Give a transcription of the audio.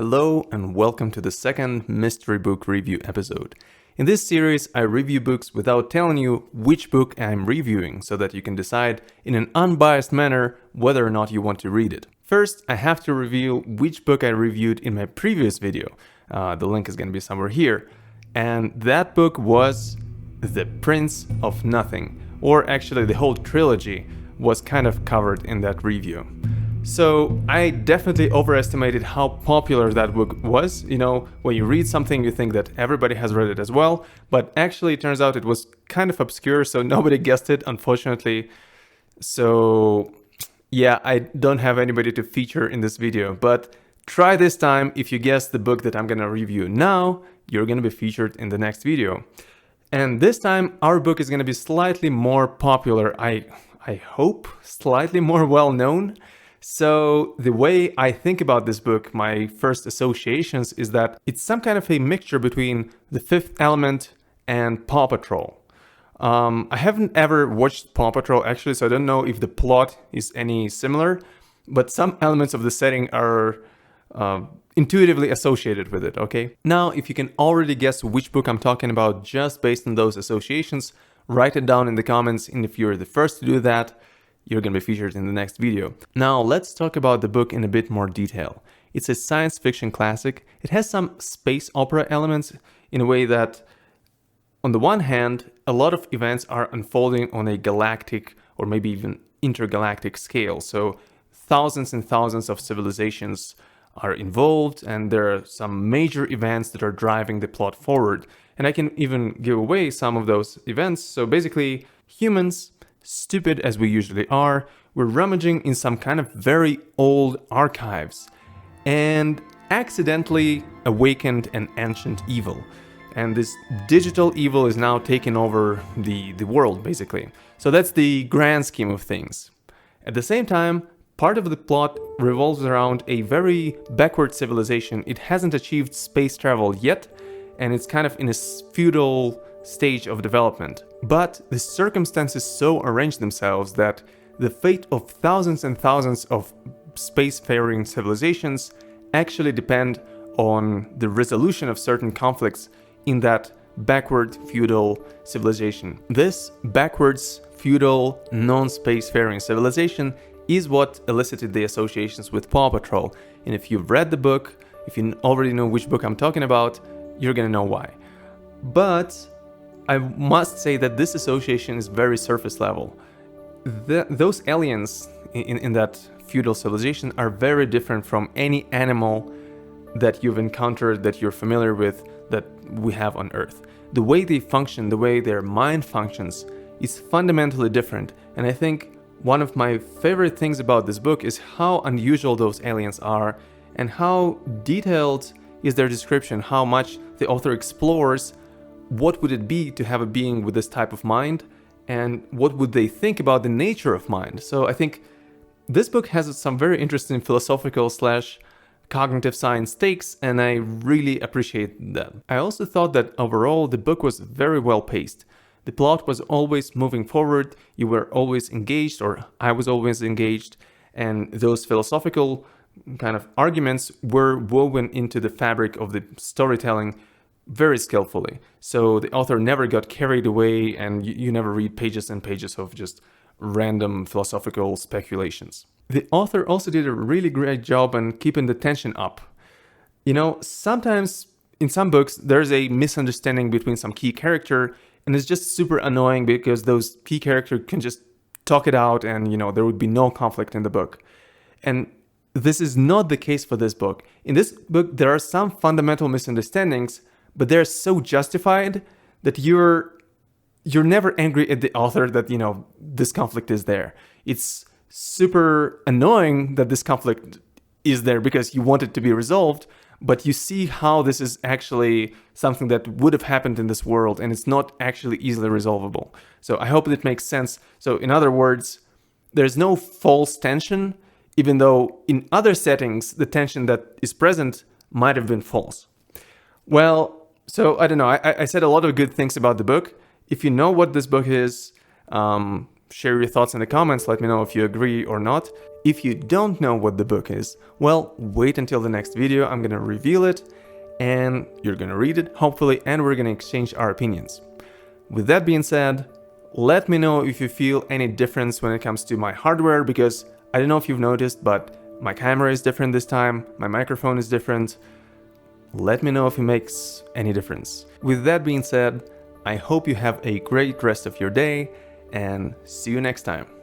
Hello and welcome to the second mystery book review episode. In this series, I review books without telling you which book I'm reviewing so that you can decide in an unbiased manner whether or not you want to read it. First, I have to reveal which book I reviewed in my previous video. The link is going to be somewhere here. And that book was The Prince of Nothing, or actually the whole trilogy was kind of covered in that review. So I definitely overestimated how popular that book was. You know, when you read something, you think that everybody has read it as well, but actually it turns out it was kind of obscure, so nobody guessed it, unfortunately. So yeah, I don't have anybody to feature in this video, but try this time. If you guess the book that I'm gonna review now, you're gonna be featured in the next video. And this time, our book is gonna be slightly more popular. I hope slightly more well-known. So the way I think about this book, my first associations is that it's some kind of a mixture between The Fifth Element and Paw Patrol. I haven't ever watched Paw Patrol actually, so I don't know if the plot is any similar, but some elements of the setting are intuitively associated with it, okay? Now, if you can already guess which book I'm talking about just based on those associations, write it down in the comments, and if you're the first to do that, you're going to be featured in the next video. Now, let's talk about the book in a bit more detail. It's a science fiction classic. It has some space opera elements in a way that, on the one hand, a lot of events are unfolding on a galactic or maybe even intergalactic scale. So thousands and thousands of civilizations are involved, and there are some major events that are driving the plot forward. And I can even give away some of those events. So basically, humans, stupid as we usually are, we're rummaging in some kind of very old archives and accidentally awakened an ancient evil. And this digital evil is now taking over the world, basically. So that's the grand scheme of things. At the same time, part of the plot revolves around a very backward civilization. It hasn't achieved space travel yet, and it's kind of in a feudal stage of development. But the circumstances so arrange themselves that the fate of thousands and thousands of spacefaring civilizations actually depend on the resolution of certain conflicts in that backward feudal civilization. This backwards feudal non-spacefaring civilization is what elicited the associations with Paw Patrol. And if you've read the book, if you already know which book I'm talking about, you're gonna know why. But I must say that this association is very surface level. Those aliens in that feudal civilization are very different from any animal that you've encountered, that you're familiar with, that we have on Earth. The way they function, the way their mind functions, is fundamentally different. And I think one of my favorite things about this book is how unusual those aliens are and how detailed is their description, how much the author explores what would it be to have a being with this type of mind, and what would they think about the nature of mind. So I think this book has some very interesting philosophical / cognitive science takes, and I really appreciate that. I also thought that overall the book was very well paced. The plot was always moving forward, you were always engaged, or I was always engaged, and those philosophical kind of arguments were woven into the fabric of the storytelling very skillfully. So the author never got carried away, and you never read pages and pages of just random philosophical speculations. The author also did a really great job on keeping the tension up. You know, sometimes in some books there's a misunderstanding between some key character, and it's just super annoying because those key characters can just talk it out, and you know, there would be no conflict in the book. And this is not the case for this book. In this book there are some fundamental misunderstandings, but they're so justified that you're never angry at the author that, you know, this conflict is there. It's super annoying that this conflict is there because you want it to be resolved, but you see how this is actually something that would have happened in this world, and it's not actually easily resolvable. So I hope it makes sense. So in other words, there's no false tension, even though in other settings, the tension that is present might have been false. Well, so I don't know, I said a lot of good things about the book. If you know what this book is, share your thoughts in the comments, let me know if you agree or not. If you don't know what the book is, well, wait until the next video, I'm gonna reveal it, and you're gonna read it, hopefully, and we're gonna exchange our opinions. With that being said, let me know if you feel any difference when it comes to my hardware, because I don't know if you've noticed, but my camera is different this time, my microphone is different. Let me know if it makes any difference. With that being said, I hope you have a great rest of your day, and see you next time.